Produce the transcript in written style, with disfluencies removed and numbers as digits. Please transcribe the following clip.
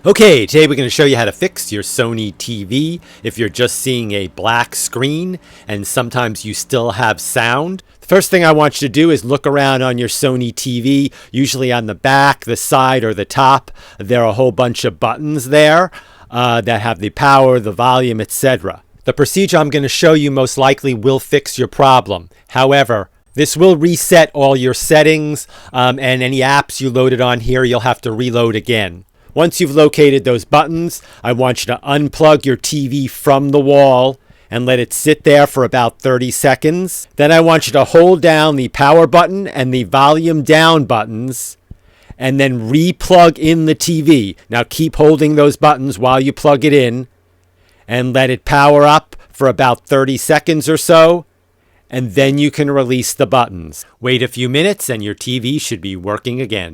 Okay, today we're going to show you how to fix your Sony TV if you're just seeing a black screen and sometimes you still have sound. The first thing I want you to do is look around on your Sony TV, usually on the back, the side, or the top. There are a whole bunch of buttons there that have the power, the volume, etc. The procedure I'm going to show you most likely will fix your problem. However, this will reset all your settings and any apps you loaded on here, you'll have to reload again. Once you've located those buttons, I want you to unplug your TV from the wall and let it sit there for about 30 seconds. Then I want you to hold down the power button and the volume down buttons and then re-plug in the TV. Now keep holding those buttons while you plug it in and let it power up for about 30 seconds or so. And then you can release the buttons. Wait a few minutes and your TV should be working again.